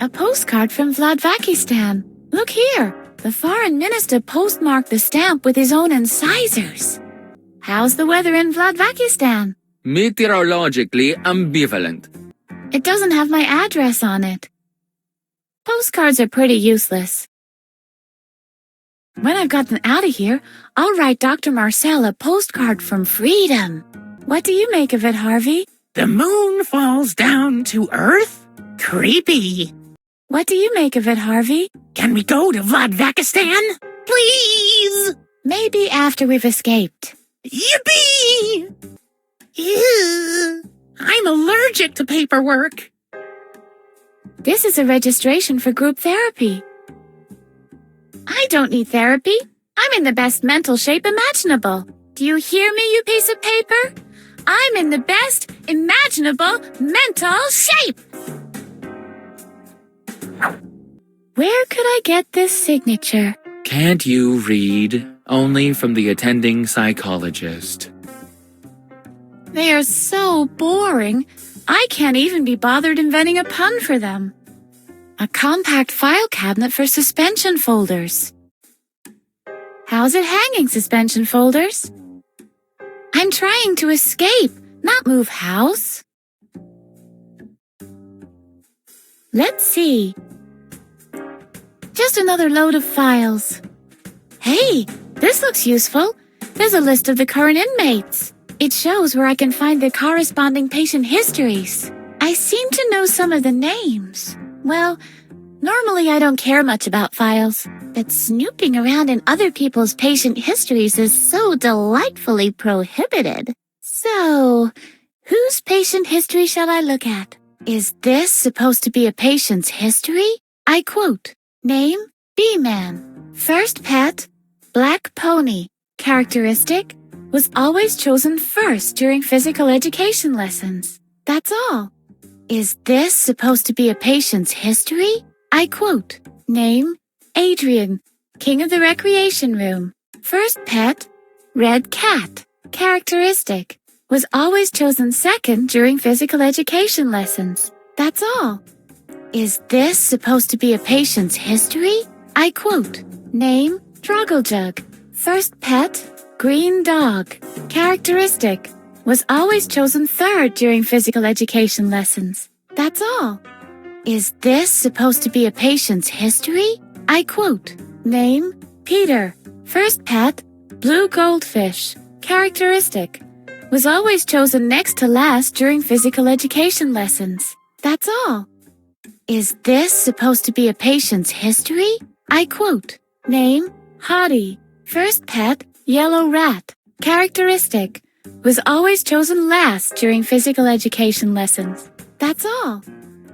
A postcard from Vladvakistan. Look here. The foreign minister postmarked the stamp with his own incisors. How's the weather in Vladvakistan? Meteorologically ambivalent. It doesn't have my address on it. Postcards are pretty useless. When I've gotten out of here, I'll write Dr. Marcel a postcard from freedom. What do you make of it, Harvey? The moon falls down to Earth? Creepy. What do you make of it, Harvey? Can we go to Vladvakistan? Please! Maybe after we've escaped. Yippee! Ew. I'm allergic to paperwork. This is a registration for group therapy. I don't need therapy. I'm in the best mental shape imaginable. Do you hear me, you piece of paper? I'm in the best imaginable mental shape. Where could I get this signature? Can't you read? Only from the attending psychologist. They are so boring. I can't even be bothered inventing a pun for them. A compact file cabinet for suspension folders. How's it hanging, suspension folders? I'm trying to escape, not move house. Let's see. Just another load of files. Hey, this looks useful. There's a list of the current inmates. It shows where I can find the corresponding patient histories. I seem to know some of the names. Well, normally I don't care much about files, but snooping around in other people's patient histories is so delightfully prohibited. So, whose patient history shall I look at? Is this supposed to be a patient's history? I quote, name, B-man. First pet, black pony. Characteristic, was always chosen first during physical education lessons. That's all. Is this supposed to be a patient's history? I quote, name, Adrian, king of the recreation room. First pet, red cat. Characteristic, was always chosen second during physical education lessons. That's all. Is this supposed to be a patient's history? I quote, name, Droggle-Jug. First pet, green dog. Characteristic, was always chosen third during physical education lessons. That's all. Is this supposed to be a patient's history? I quote, name, Peter. First pet, blue goldfish. Characteristic, was always chosen next to last during physical education lessons. That's all. Is this supposed to be a patient's history? I quote, name, Hottie. First pet, yellow rat. Characteristic, was always chosen last during physical education lessons. That's all.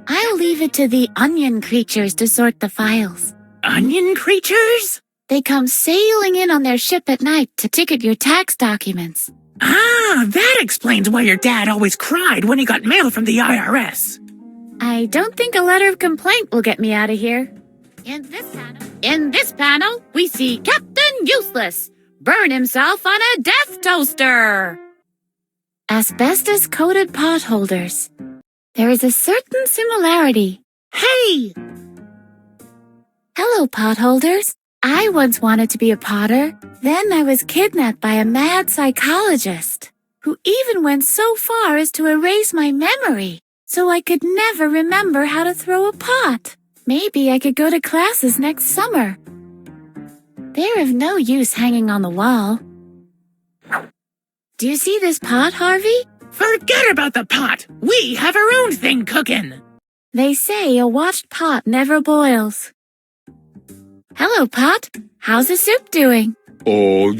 I'll leave it to the onion creatures to sort the files. Onion creatures? They come sailing in on their ship at night to ticket your tax documents. Ah, that explains why your dad always cried when he got mail from the IRS. I don't think a letter of complaint will get me out of here. In this panel, we see Captain Useless burn himself on a death toaster. Asbestos-coated potholders. There is a certain similarity. Hey! Hello, potholders. I once wanted to be a potter. Then I was kidnapped by a mad psychologist who even went so far as to erase my memory so I could never remember how to throw a pot. Maybe I could go to classes next summer. They're of no use hanging on the wall. Do you see this pot, Harvey? Forget about the pot. We have our own thing cooking. They say a watched pot never boils. Hello, pot. How's the soup doing? Oh,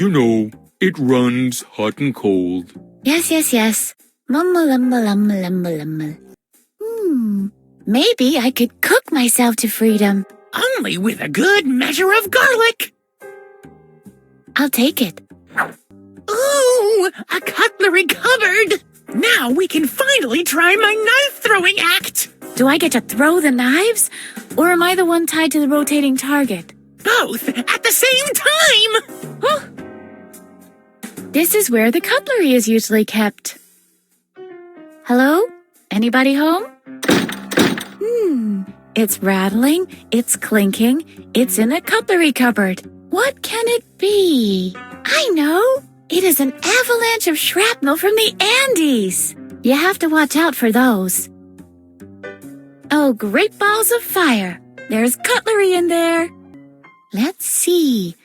it runs hot and cold. Yes. Mumble. Maybe I could cook myself to freedom. Only with a good measure of garlic. I'll take it. Ooh, a cutlery cupboard. Now we can finally try my knife-throwing act. Do I get to throw the knives? Or am I the one tied to the rotating target? Both at the same time! Oh. This is where the cutlery is usually kept. Hello? Anybody home? It's rattling, it's clinking, it's in a cutlery cupboard. What can it be? I know! It is an avalanche of shrapnel from the Andes. You have to watch out for those. Oh, great balls of fire. There's cutlery in there. Let's see.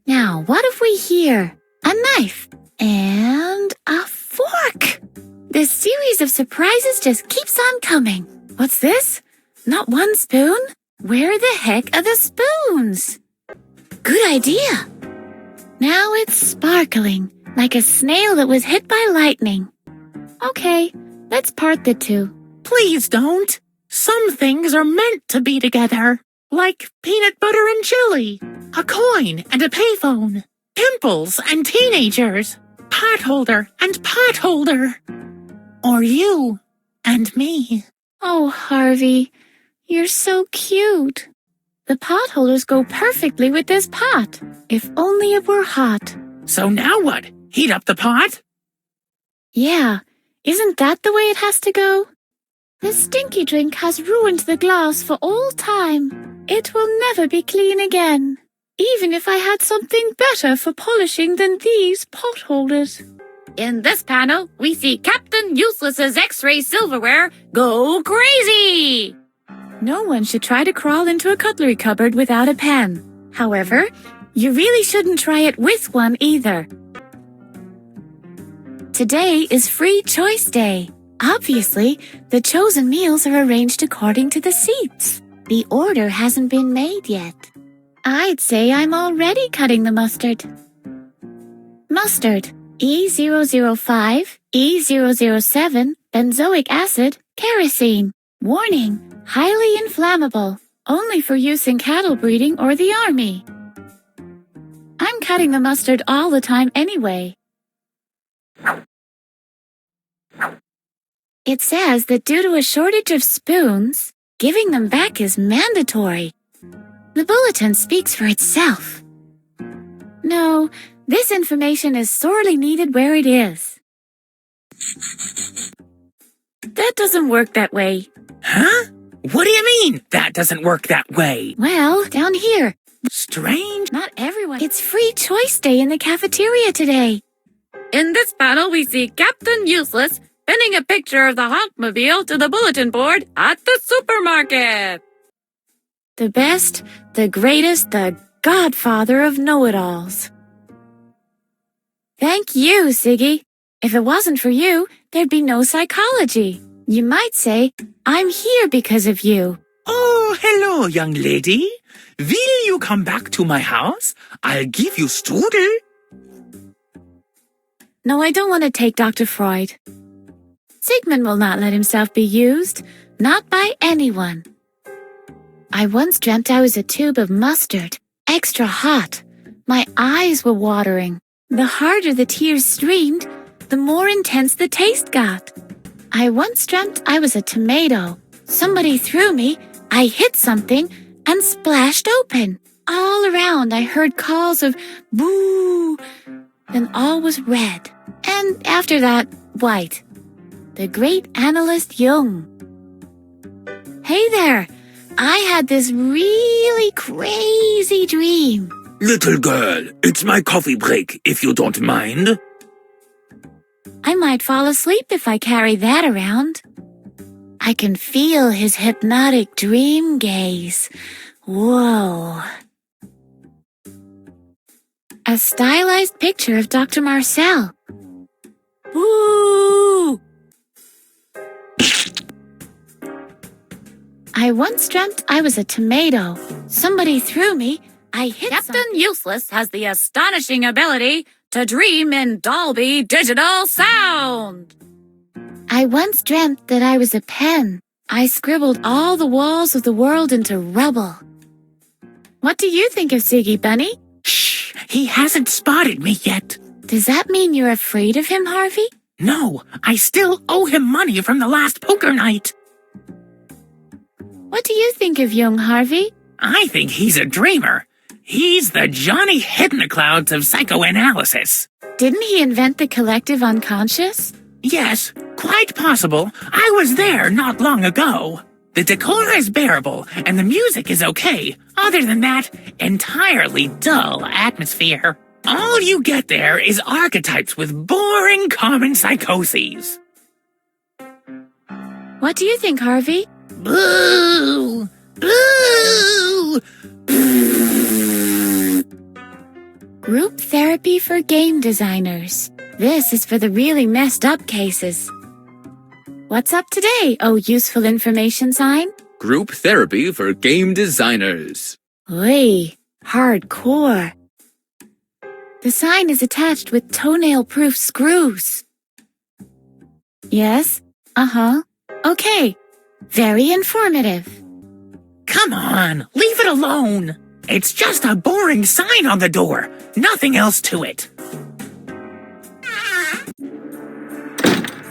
Now, what have we here? A knife and a fork. This series of surprises just keeps on coming. What's this? Not one spoon? Where the heck are the spoons? Good idea. Now it's sparkling, like a snail that was hit by lightning. Okay, let's part the two. Please don't. Some things are meant to be together. Like peanut butter and chili, a coin and a payphone, pimples and teenagers, potholder and potholder. Or you and me. Oh, Harvey, you're so cute. The potholders go perfectly with this pot. If only it were hot. So now what? Heat up the pot? Yeah, isn't that the way it has to go? This stinky drink has ruined the glass for all time. It will never be clean again, even if I had something better for polishing than these potholders. In this panel, we see Captain Useless's X-ray silverware go crazy! No one should try to crawl into a cutlery cupboard without a pen. However, you really shouldn't try it with one either. Today is Free Choice Day. Obviously, the chosen meals are arranged according to the seats. The order hasn't been made yet. I'd say I'm already cutting the mustard. Mustard, E005, E007, benzoic acid, kerosene. Warning, highly inflammable, only for use in cattle breeding or the army. I'm cutting the mustard all the time anyway. It says that due to a shortage of spoons, giving them back is mandatory. The bulletin speaks for itself. No, this information is sorely needed where it is. That doesn't work that way. Huh? What do you mean, that doesn't work that way? Well, down here. Strange. Not everyone. It's Free Choice Day in the cafeteria today. In this panel, we see Captain Useless pinning a picture of the Honkmobile to the bulletin board at the supermarket. The best, the greatest, the godfather of know-it-alls. Thank you, Siggy. If it wasn't for you, there'd be no psychology. You might say, I'm here because of you. Oh, hello, young lady. Will you come back to my house? I'll give you strudel. No, I don't want to take Dr. Freud. Sigmund will not let himself be used, not by anyone. I once dreamt I was a tube of mustard, extra hot. My eyes were watering. The harder the tears streamed, the more intense the taste got. I once dreamt I was a tomato. Somebody threw me, I hit something, and splashed open. All around I heard calls of boo. Then all was red, and after that, white. The great analyst Jung. Hey there, I had this really crazy dream. Little girl, it's my coffee break, if you don't mind. I might fall asleep if I carry that around. I can feel his hypnotic dream gaze. Whoa. A stylized picture of Dr. Marcel. Woo! I once dreamt I was a tomato. Somebody threw me. I hit Captain Useless has the astonishing ability to dream in Dolby Digital Sound. I once dreamt that I was a pen. I scribbled all the walls of the world into rubble. What do you think of Siggy, Bunny? Shh, he hasn't spotted me yet. Does that mean you're afraid of him, Harvey? No, I still owe him money from the last poker night. What do you think of young Harvey? I think he's a dreamer. He's the Johnny Hidden-a-Clouds of psychoanalysis. Didn't he invent the collective unconscious? Yes, quite possible. I was there not long ago. The decor is bearable, and the music is okay. Other than that, entirely dull atmosphere. All you get there is archetypes with boring common psychoses. What do you think, Harvey? Boo! Boo! Group therapy for game designers. This is for the really messed up cases. What's up today, oh useful information sign? Group therapy for game designers. Oy, hardcore. The sign is attached with toenail-proof screws. Yes? Uh-huh. Okay. Very informative. Come on, leave it alone. It's just a boring sign on the door. Nothing else to it.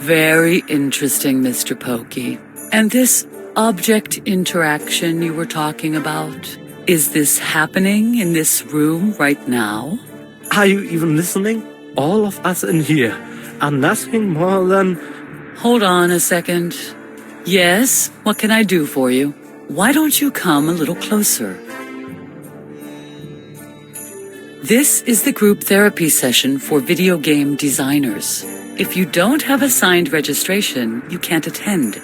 Very interesting, Mr. Pokey. And this object interaction you were talking about, is this happening in this room right now? Are you even listening? All of us in here are nothing more than... Hold on a second. Yes, what can I do for you? Why don't you come a little closer? This is the group therapy session for video game designers. If you don't have a signed registration, you can't attend.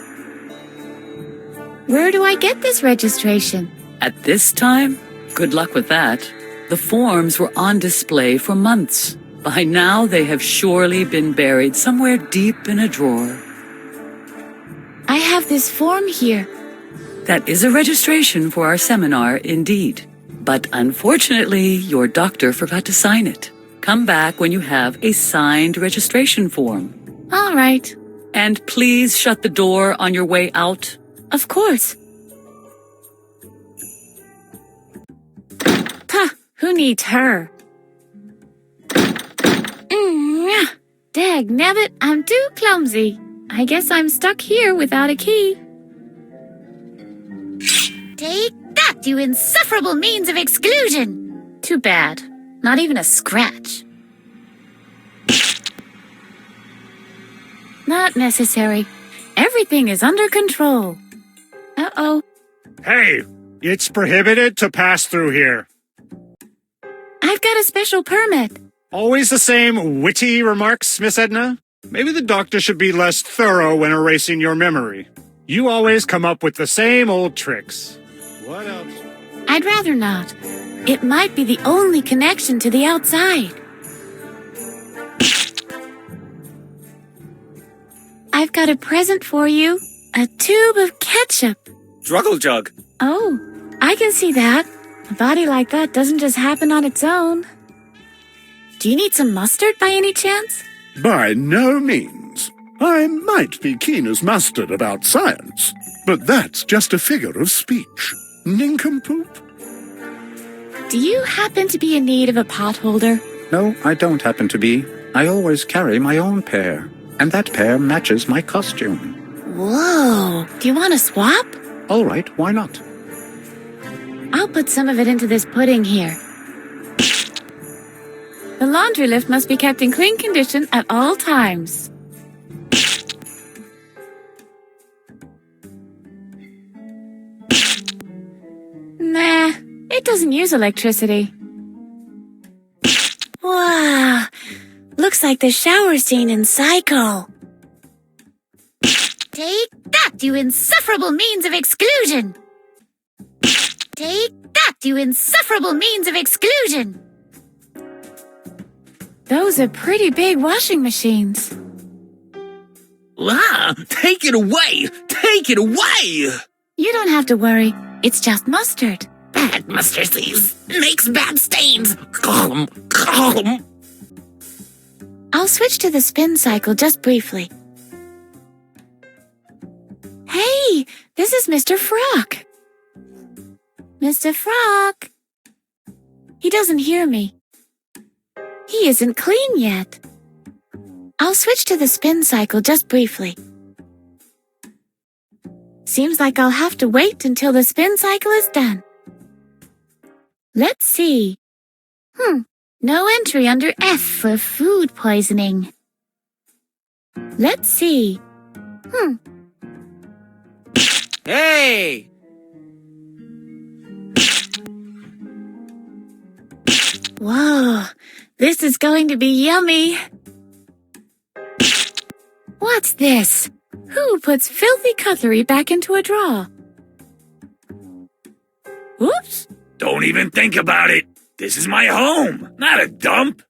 Where do I get this registration? At this time, good luck with that. The forms were on display for months. By now, they have surely been buried somewhere deep in a drawer. I have this form here. That is a registration for our seminar, indeed. But unfortunately, your doctor forgot to sign it. Come back when you have a signed registration form. All right. And please shut the door on your way out. Of course. Huh, who needs her? Dagnabbit, I'm too clumsy. I guess I'm stuck here without a key. Take that, you insufferable means of exclusion! Too bad. Not even a scratch. Not necessary. Everything is under control. Uh-oh. Hey, it's prohibited to pass through here. I've got a special permit. Always the same witty remarks, Miss Edna? Maybe the doctor should be less thorough when erasing your memory. You always come up with the same old tricks. What else? I'd rather not. It might be the only connection to the outside. I've got a present for you. A tube of ketchup. Struggle jug. Oh, I can see that. A body like that doesn't just happen on its own. Do you need some mustard by any chance? By no means. I might be keen as mustard about science, but that's just a figure of speech. Nincompoop. Do you happen to be in need of a pot holder? No, I don't happen to be. I always carry my own pair, and that pair matches my costume. Whoa! Do you want to swap? All right, why not? I'll put some of it into this pudding here. The laundry lift must be kept in clean condition at all times. Nah, it doesn't use electricity. Wow, looks like the shower scene in Psycho. Take that, you insufferable means of exclusion! Take that, you insufferable means of exclusion! Those are pretty big washing machines. Ah, take it away! Take it away! You don't have to worry. It's just mustard. Bad mustard seeds makes bad stains. Calm. I'll switch to the spin cycle just briefly. Hey, this is Mr. Frock. Mr. Frock. He doesn't hear me. He isn't clean yet. I'll switch to the spin cycle just briefly. Seems like I'll have to wait until the spin cycle is done. Let's see. No entry under F for food poisoning. Let's see. Hey! Whoa, this is going to be yummy. What's this? Who puts filthy cutlery back into a drawer? Whoops. Don't even think about it. This is my home, not a dump.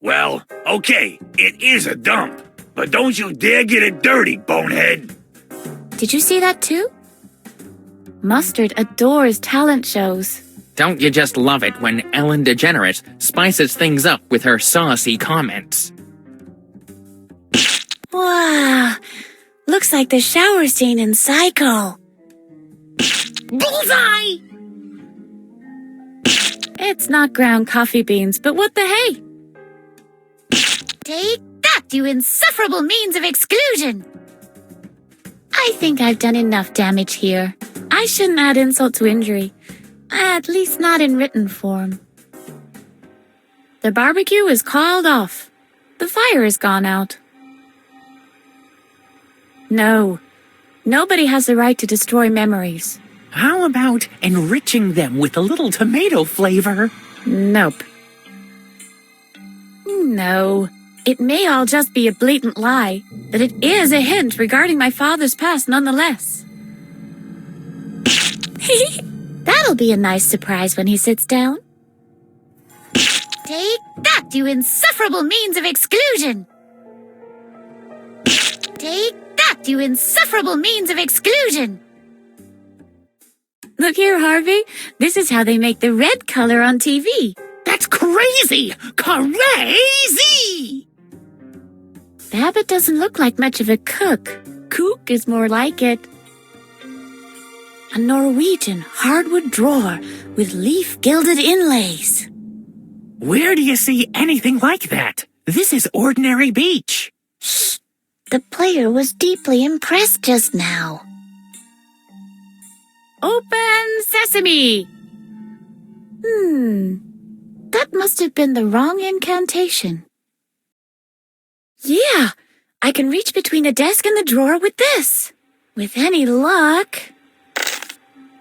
Well, okay, it is a dump, but don't you dare get it dirty, bonehead. Did you see that too? Mustard adores talent shows. Don't you just love it when Ellen DeGeneres spices things up with her saucy comments? Wow, looks like the shower scene in Psycho. Bullseye! It's not ground coffee beans, but what the hey? Take that, you insufferable means of exclusion! I think I've done enough damage here. I shouldn't add insult to injury. At least not in written form. The barbecue is called off. The fire is gone out. No, nobody has the right to destroy memories. How about enriching them with a little tomato flavor? Nope. No, it may all just be a blatant lie, but it is a hint regarding my father's past nonetheless. That'll be a nice surprise when he sits down. Take that, you insufferable means of exclusion! Take that, you insufferable means of exclusion! Look here, Harvey. This is how they make the red color on TV. That's crazy! Crazy! Babbitt doesn't look like much of a cook. Kook is more like it. A Norwegian hardwood drawer with leaf-gilded inlays. Where do you see anything like that? This is ordinary beach. Shh! The player was deeply impressed just now. Open sesame! That must have been the wrong incantation. Yeah, I can reach between a desk and the drawer with this. With any luck...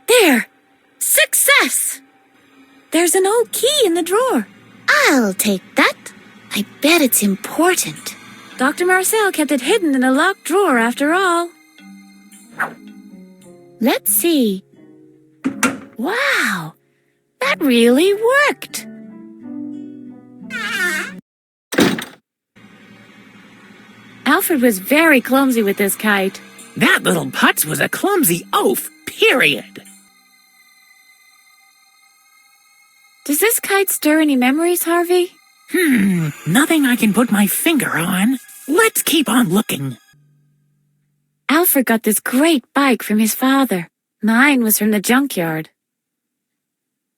There! Success! There's an old key in the drawer. I'll take that. I bet it's important. Dr. Marcel kept it hidden in a locked drawer after all. Let's see. Wow! That really worked! Alfred was very clumsy with this kite. That little putz was a clumsy oaf, period. Does this kite stir any memories, Harvey? Nothing I can put my finger on. Let's keep on looking. Alfred got this great bike from his father. Mine was from the junkyard.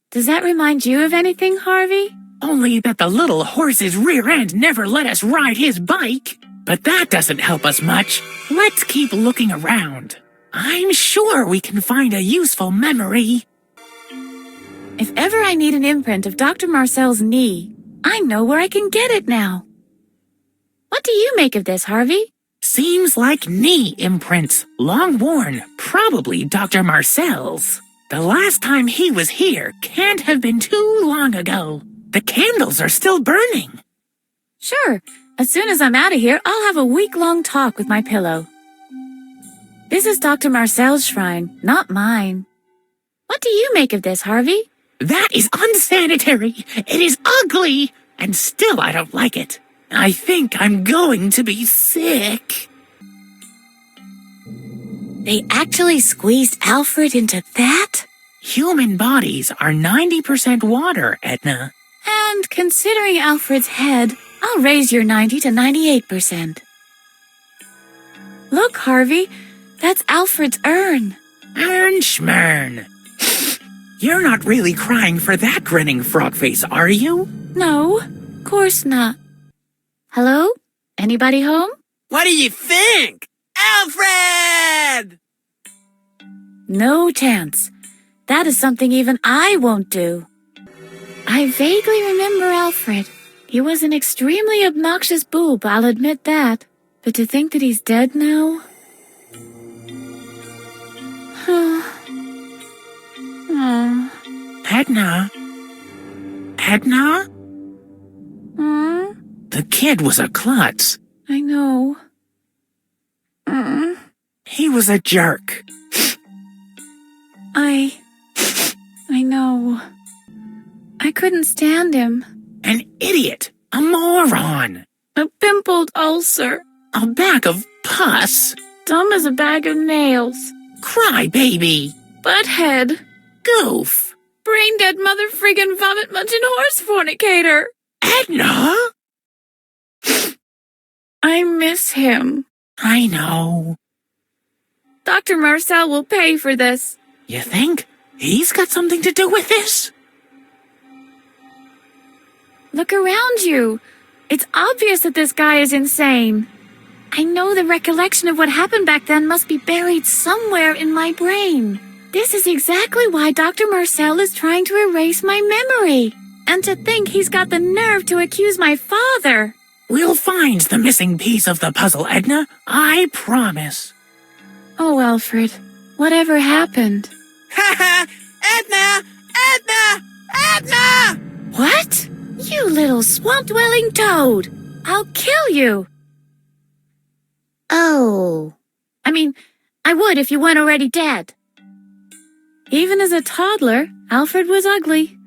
Does that remind you of anything, Harvey? Only that the little horse's rear end never let us ride his bike. But that doesn't help us much. Let's keep looking around. I'm sure we can find a useful memory. If ever I need an imprint of Dr. Marcel's knee, I know where I can get it now. What do you make of this, Harvey? Seems like knee imprints, long worn, probably Dr. Marcel's. The last time he was here can't have been too long ago. The candles are still burning. Sure. As soon as I'm out of here, I'll have a week-long talk with my pillow. This is Dr. Marcel's shrine, not mine. What do you make of this, Harvey? That is unsanitary. It is ugly. And still I don't like it. I think I'm going to be sick. They actually squeezed Alfred into that? Human bodies are 90% water, Edna. And considering Alfred's head, I'll raise your 90 to 98%. Look, Harvey, that's Alfred's urn. Urn schmern. You're not really crying for that grinning frog face, are you? No, course not. Hello? Anybody home? What do you think? Alfred! No chance. That is something even I won't do. I vaguely remember Alfred. He was an extremely obnoxious boob, I'll admit that. But to think that he's dead now? Edna? Edna? The kid was a klutz. I know. He was a jerk. I know. I couldn't stand him. An idiot. A moron. A pimpled ulcer. A bag of pus. Dumb as a bag of nails. Cry baby. Butthead. Goof. Brain dead mother friggin' vomit munching horse fornicator. Edna? I miss him. I know. Dr. Marcel will pay for this. You think? He's got something to do with this? Look around you. It's obvious that this guy is insane. I know the recollection of what happened back then must be buried somewhere in my brain. This is exactly why Dr. Marcel is trying to erase my memory. And to think he's got the nerve to accuse my father. We'll find the missing piece of the puzzle, Edna. I promise. Oh, Alfred, whatever happened? Ha ha! Edna! Edna! Edna! What? You little swamp-dwelling toad! I'll kill you! Oh. I mean, I would if you weren't already dead. Even as a toddler, Alfred was ugly.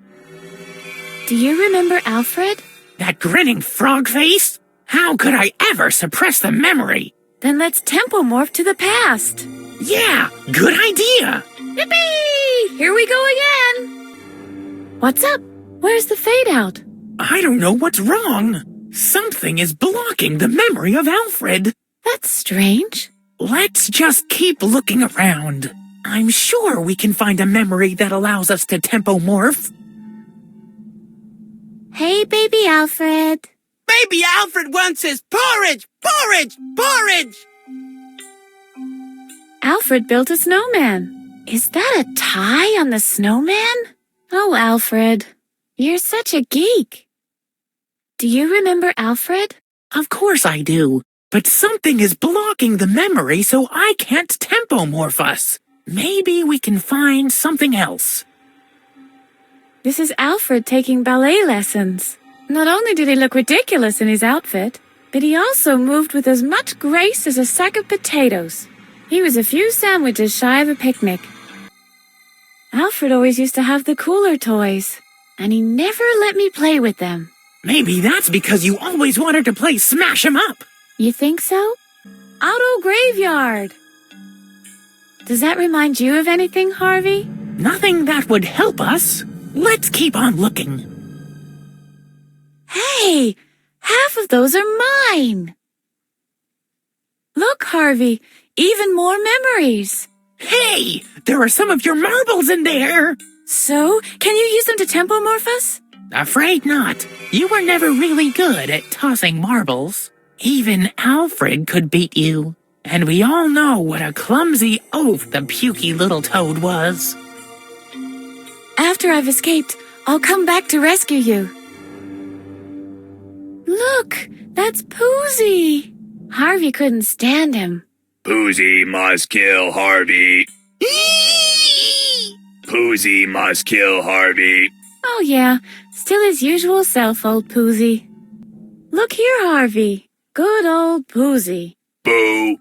Do you remember Alfred? That grinning frog face? How could I ever suppress the memory? Then let's tempomorph to the past. Yeah, good idea. Yippee! Here we go again. What's up? Where's the fade out? I don't know what's wrong. Something is blocking the memory of Alfred. That's strange. Let's just keep looking around. I'm sure we can find a memory that allows us to tempomorph. Hey, baby Alfred. Baby Alfred wants his porridge! Porridge! Porridge! Alfred built a snowman. Is that a tie on the snowman? Oh, Alfred, you're such a geek. Do you remember Alfred? Of course I do, but something is blocking the memory so I can't tempomorph us. Maybe we can find something else. This is Alfred taking ballet lessons. Not only did he look ridiculous in his outfit, but he also moved with as much grace as a sack of potatoes. He was a few sandwiches shy of a picnic. Alfred always used to have the cooler toys, and he never let me play with them. Maybe that's because you always wanted to play Smash 'em Up. You think so? Auto Graveyard! Does that remind you of anything, Harvey? Nothing that would help us. Let's keep on looking. Hey! Half of those are mine! Look, Harvey, even more memories. Hey! There are some of your marbles in there! So, can you use them to tempomorph us? Afraid not. You were never really good at tossing marbles. Even Alfred could beat you. And we all know what a clumsy oaf the pukey little toad was. After I've escaped, I'll come back to rescue you. Look, that's Poozy. Harvey couldn't stand him. Poozy must kill Harvey. Poozy must kill Harvey. Oh yeah, still his usual self, old Poozy. Look here, Harvey. Good old Poozy. Boo.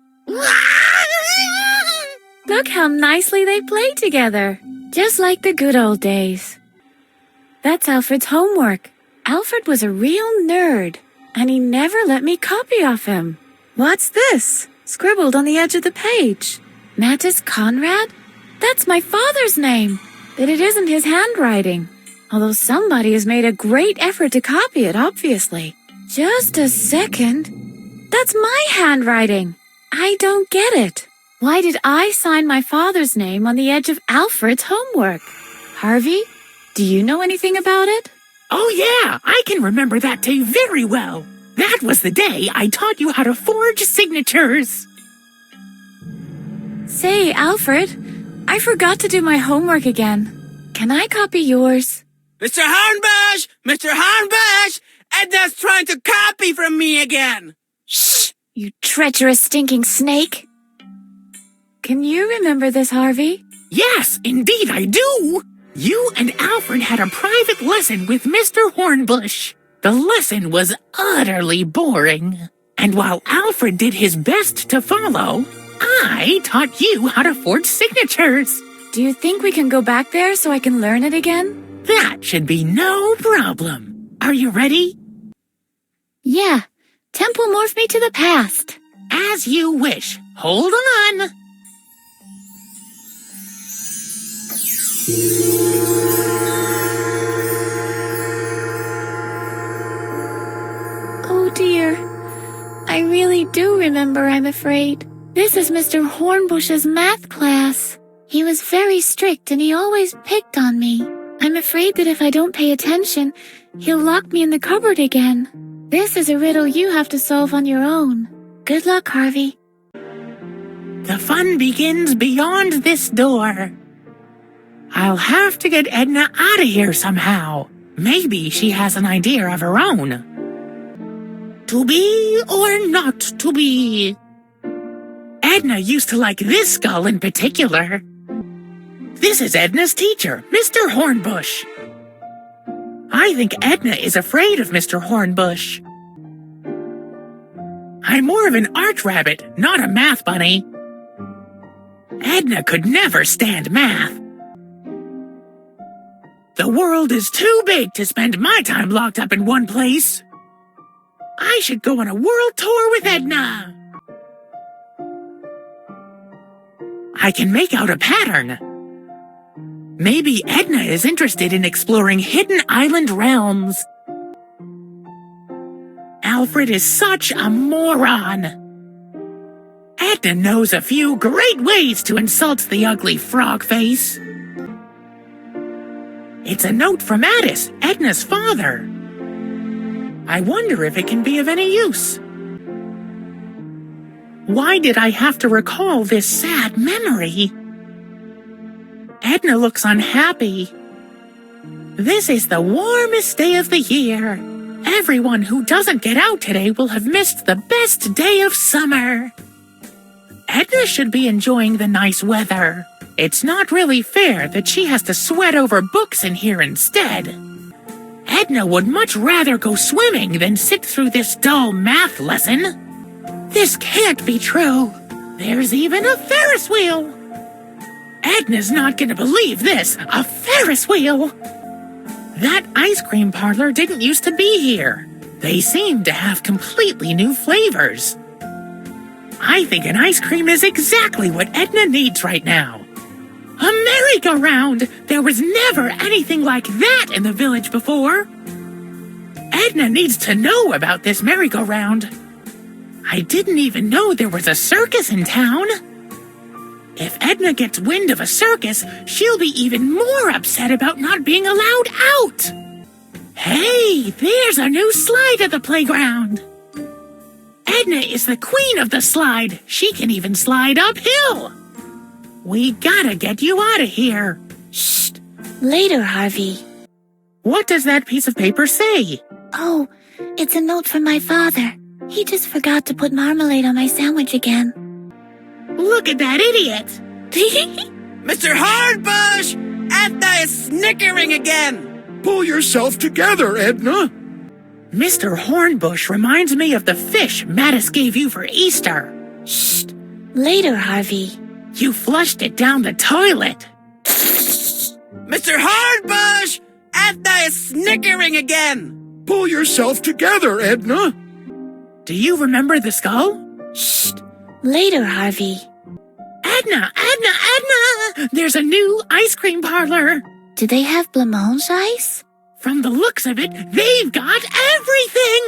Look how nicely they play together. Just like the good old days. That's Alfred's homework. Alfred was a real nerd, and he never let me copy off him. What's this? Scribbled on the edge of the page. Mattis Conrad? That's my father's name, but it isn't his handwriting. Although somebody has made a great effort to copy it, obviously. Just a second. That's my handwriting. I don't get it. Why did I sign my father's name on the edge of Alfred's homework? Harvey, do you know anything about it? Oh yeah, I can remember that day very well. That was the day I taught you how to forge signatures. Say, Alfred, I forgot to do my homework again. Can I copy yours? Mr. Hornbush! Mr. Hornbush! Edna's trying to copy from me again! Shh! You treacherous, stinking snake! Can you remember this, Harvey? Yes, indeed I do. You and Alfred had a private lesson with Mr. Hornbush. The lesson was utterly boring. And while Alfred did his best to follow, I taught you how to forge signatures. Do you think we can go back there so I can learn it again? That should be no problem. Are you ready? Yeah. Temple morph me to the past. As you wish. Hold on. Oh dear. I really do remember, I'm afraid. This is Mr. Hornbush's math class. He was very strict and he always picked on me. I'm afraid that if I don't pay attention, he'll lock me in the cupboard again. This is a riddle you have to solve on your own. Good luck, Harvey. The fun begins beyond this door. I'll have to get Edna out of here somehow. Maybe she has an idea of her own. To be or not to be? Edna used to like this skull in particular. This is Edna's teacher, Mr. Hornbush. I think Edna is afraid of Mr. Hornbush. I'm more of an art rabbit, not a math bunny. Edna could never stand math. The world is too big to spend my time locked up in one place. I should go on a world tour with Edna. I can make out a pattern. Maybe Edna is interested in exploring hidden island realms. Alfred is such a moron. Edna knows a few great ways to insult the ugly frog face. It's a note from Addis, Edna's father. I wonder if it can be of any use. Why did I have to recall this sad memory? Edna looks unhappy. This is the warmest day of the year. Everyone who doesn't get out today will have missed the best day of summer. Edna should be enjoying the nice weather. It's not really fair that she has to sweat over books in here instead. Edna would much rather go swimming than sit through this dull math lesson. This can't be true. There's even a Ferris wheel. Edna's not gonna believe this. A Ferris wheel. That ice cream parlor didn't used to be here. They seem to have completely new flavors. I think an ice cream is exactly what Edna needs right now. A merry-go-round! There was never anything like that in the village before. Edna needs to know about this merry-go-round. I didn't even know there was a circus in town. If Edna gets wind of a circus, she'll be even more upset about not being allowed out. Hey, there's a new slide at the playground. Edna is the queen of the slide. She can even slide uphill. We gotta get you out of here. Shh. Later, Harvey. What does that piece of paper say? Oh, it's a note from my father. He just forgot to put marmalade on my sandwich again. Look at that idiot! Mr. Hornbush! Edna is snickering again! Pull yourself together, Edna. Mr. Hornbush reminds me of the fish Mattis gave you for Easter. Shh. Later, Harvey. You flushed it down the toilet. Mr. Hornbush! Edna is snickering again! Pull yourself together, Edna. Do you remember the skull? Shh. Later, Harvey. Edna! Edna! Edna! There's a new ice cream parlor. Do they have blancmange ice? From the looks of it, they've got everything!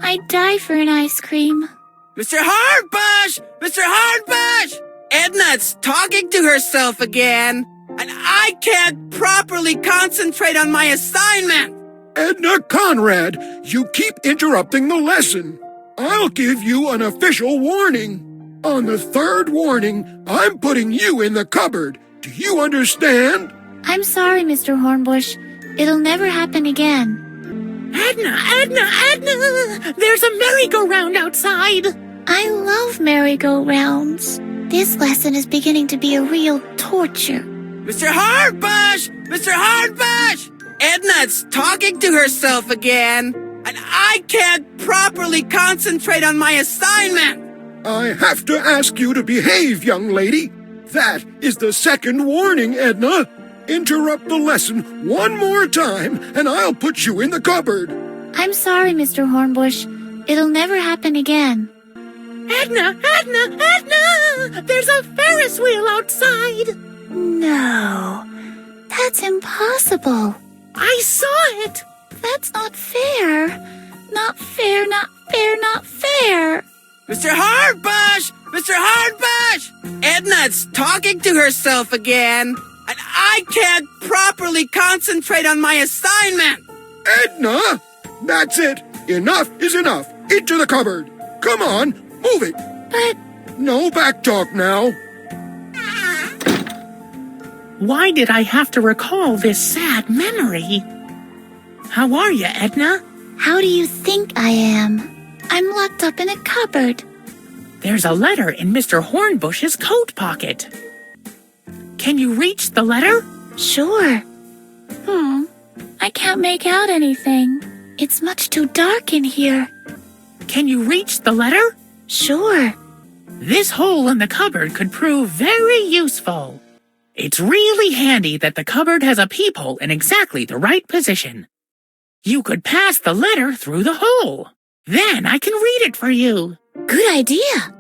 I'd die for an ice cream. Mr. Hornbush! Mr. Hornbush! Edna's talking to herself again, and I can't properly concentrate on my assignment! Edna Conrad, you keep interrupting the lesson. I'll give you an official warning. On the third warning, I'm putting you in the cupboard. Do you understand? I'm sorry, Mr. Hornbush. It'll never happen again. Edna! Edna! Edna! There's a merry-go-round outside! I love merry-go-rounds. This lesson is beginning to be a real torture. Mr. Hardbush! Mr. Hardbush! Edna's talking to herself again, and I can't properly concentrate on my assignment! I have to ask you to behave, young lady. That is the second warning, Edna. Interrupt the lesson one more time, and I'll put you in the cupboard. I'm sorry, Mr. Hornbush. It'll never happen again. Edna! Edna! Edna! There's a Ferris wheel outside! No, that's impossible. I saw it! That's not fair. Not fair, not fair, not fair. Mr. Hardbush! Mr. Hardbush! Edna's talking to herself again, and I can't properly concentrate on my assignment! Edna! That's it. Enough is enough. Into the cupboard. Come on, move it. But... No back talk now. Why did I have to recall this sad memory? How are you, Edna? How do you think I am? I'm locked up in a cupboard. There's a letter in Mr. Hornbush's coat pocket. Can you reach the letter? Sure. I can't make out anything. It's much too dark in here. Can you reach the letter? Sure. This hole in the cupboard could prove very useful. It's really handy that the cupboard has a peephole in exactly the right position. You could pass the letter through the hole. Then I can read it for you. Good idea.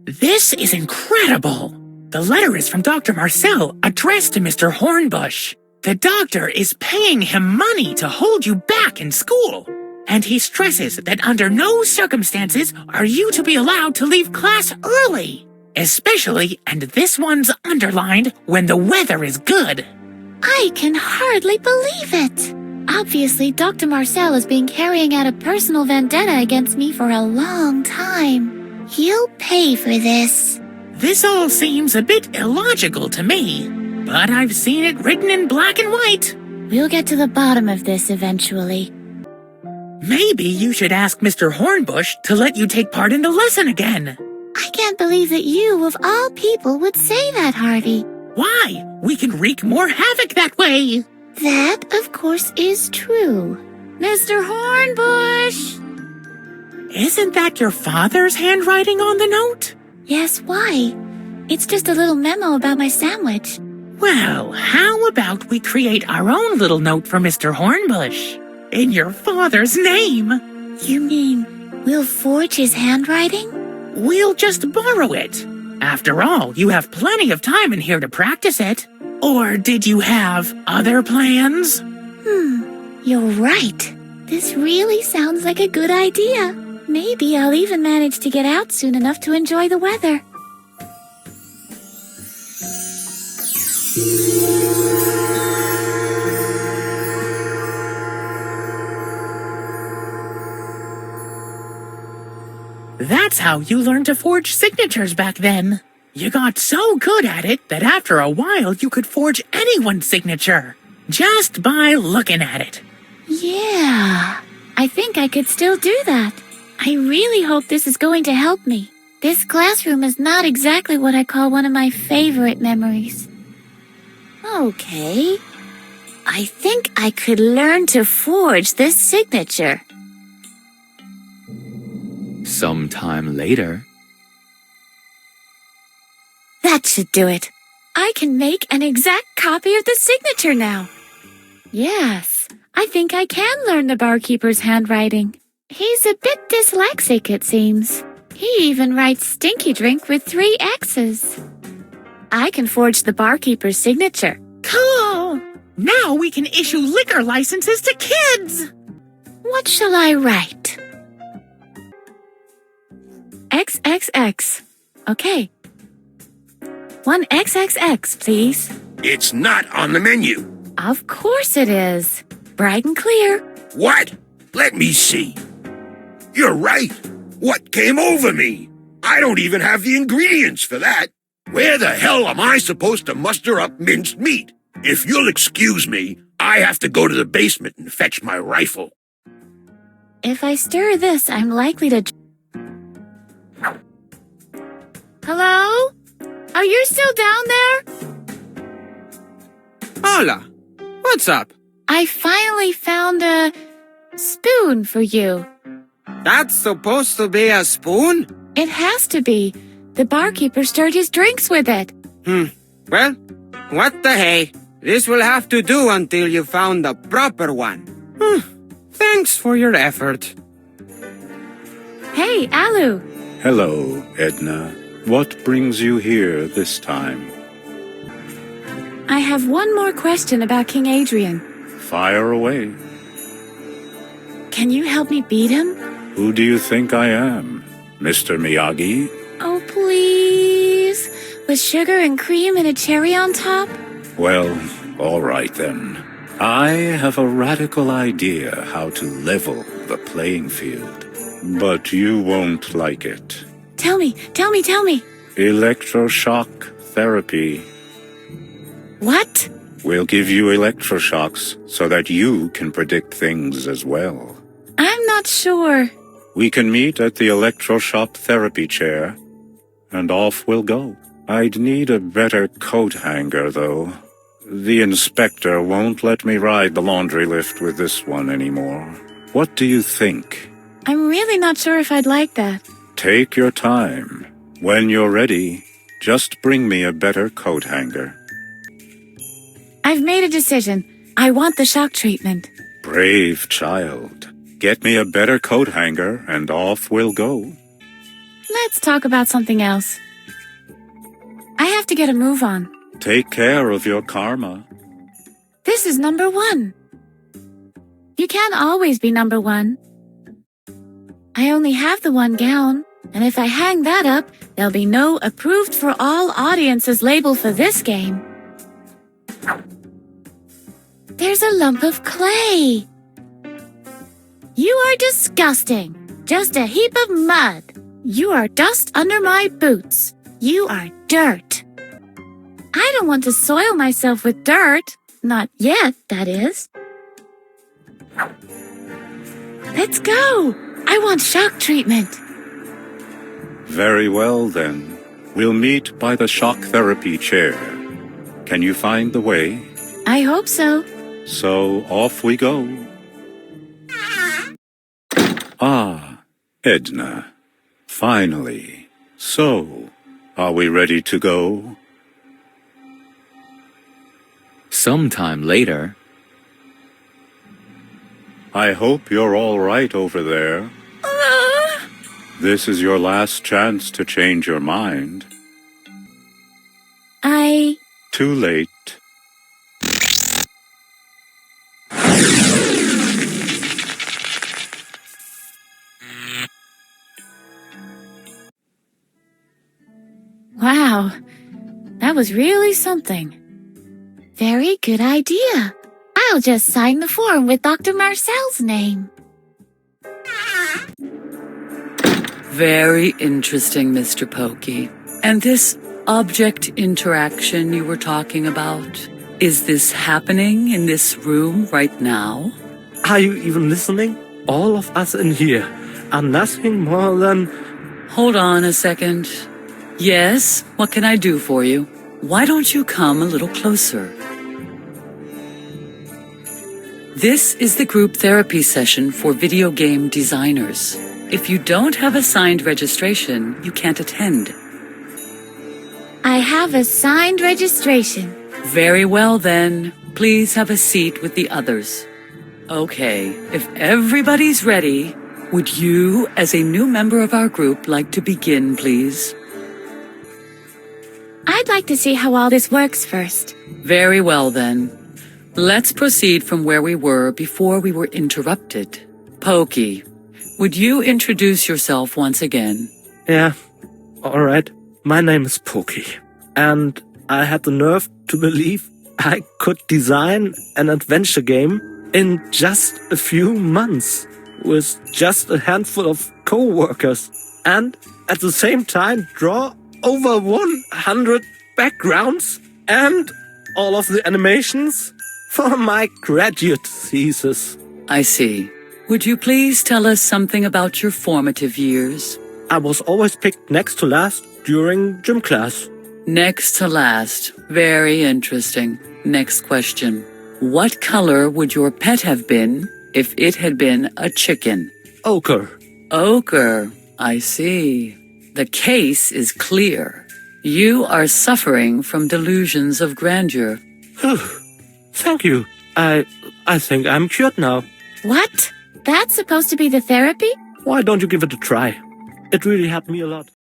This is incredible. The letter is from Dr. Marcel, addressed to Mr. Hornbush. The doctor is paying him money to hold you back in school. And he stresses that under no circumstances are you to be allowed to leave class early. Especially, and this one's underlined, when the weather is good. I can hardly believe it. Obviously, Dr. Marcel has been carrying out a personal vendetta against me for a long time. He'll pay for this. This all seems a bit illogical to me, but I've seen it written in black and white. We'll get to the bottom of this eventually. Maybe you should ask Mr. Hornbush to let you take part in the lesson again. I can't believe that you, of all people, would say that, Harvey. Why? We can wreak more havoc that way. That, of course, is true. Mr. Hornbush! Isn't that your father's handwriting on the note? Yes, why? It's just a little memo about my sandwich. Well, how about we create our own little note for Mr. Hornbush? In your father's name. You mean we'll forge his handwriting? We'll just borrow it. After all, you have plenty of time in here to practice it. Or did you have other plans? You're right. This really sounds like a good idea. Maybe I'll even manage to get out soon enough to enjoy the weather. That's how you learned to forge signatures back then. You got so good at it that after a while you could forge anyone's signature, just by looking at it. Yeah, I think I could still do that. I really hope this is going to help me. This classroom is not exactly what I call one of my favorite memories. Okay, I think I could learn to forge this signature. Sometime later. That should do it. I can make an exact copy of the signature now. Yes, I think I can learn the barkeeper's handwriting. He's a bit dyslexic, it seems. He even writes stinky drink with 3 X's. I can forge the barkeeper's signature. Cool! Now we can issue liquor licenses to kids! What shall I write? XXX. Okay. 1 XXX, please. It's not on the menu. Of course it is. Bright and clear. What? Let me see. You're right. What came over me? I don't even have the ingredients for that. Where the hell am I supposed to muster up minced meat? If you'll excuse me, I have to go to the basement and fetch my rifle. If I stir this, I'm likely to... Hello? Are you still down there? Hola. What's up? I finally found a spoon for you. That's supposed to be a spoon? It has to be. The barkeeper stirred his drinks with it. Well, what the hey? This will have to do until you found the proper one. Thanks for your effort. Hey, Alu. Hello, Edna. What brings you here this time? I have one more question about King Adrian. Fire away. Can you help me beat him? Who do you think I am? Mr. Miyagi? Oh, please. With sugar and cream and a cherry on top? Well, all right then. I have a radical idea how to level the playing field. But you won't like it. Tell me. Electroshock therapy. What? We'll give you electroshocks so that you can predict things as well. I'm not sure. We can meet at the electroshock therapy chair, and off we'll go. I'd need a better coat hanger, though. The inspector won't let me ride the laundry lift with this one anymore. What do you think? I'm really not sure if I'd like that. Take your time. When you're ready, just bring me a better coat hanger. I've made a decision. I want the shock treatment. Brave child. Get me a better coat hanger, and off we'll go. Let's talk about something else. I have to get a move on. Take care of your karma. This is number 1. You can't always be number 1. I only have the one gown, and if I hang that up, there'll be no approved for all audiences label for this game. There's a lump of clay. You are disgusting. Just a heap of mud. You are dust under my boots. You are dirt. I don't want to soil myself with dirt. Not yet, that is. Let's go. I want shock treatment. Very well, then. We'll meet by the shock therapy chair. Can you find the way? I hope so. So off we go. Ah, Edna. Finally. So, are we ready to go? Sometime later. I hope you're all right over there. This is your last chance to change your mind. Too late. Wow, that was really something. Very good idea. I'll just sign the form with Dr. Marcel's name. Very interesting, Mr. Pokey. And this object interaction you were talking about, is this happening in this room right now? Are you even listening? All of us in here are nothing more than... Hold on a second. Yes, what can I do for you? Why don't you come a little closer? This is the group therapy session for video game designers. If you don't have a signed registration, you can't attend. I have a signed registration. Very well then. Please have a seat with the others. Okay, if everybody's ready, would you, as a new member of our group, like to begin, please? I'd like to see how all this works first. Very well then. Let's proceed from where we were before we were interrupted. Pokey, would you introduce yourself once again? Yeah, alright. My name is Pokey, and I had the nerve to believe I could design an adventure game in just a few months with just a handful of co-workers, and at the same time draw over 100 backgrounds and all of the animations for my graduate thesis. I see. Would you please tell us something about your formative years? I was always picked next to last during gym class. Next to last. Very interesting. Next question. What color would your pet have been if it had been a chicken? Ochre. Ochre. I see. The case is clear. You are suffering from delusions of grandeur. Thank you. I think I'm cured now. What? That's supposed to be the therapy? Why don't you give it a try? It really helped me a lot.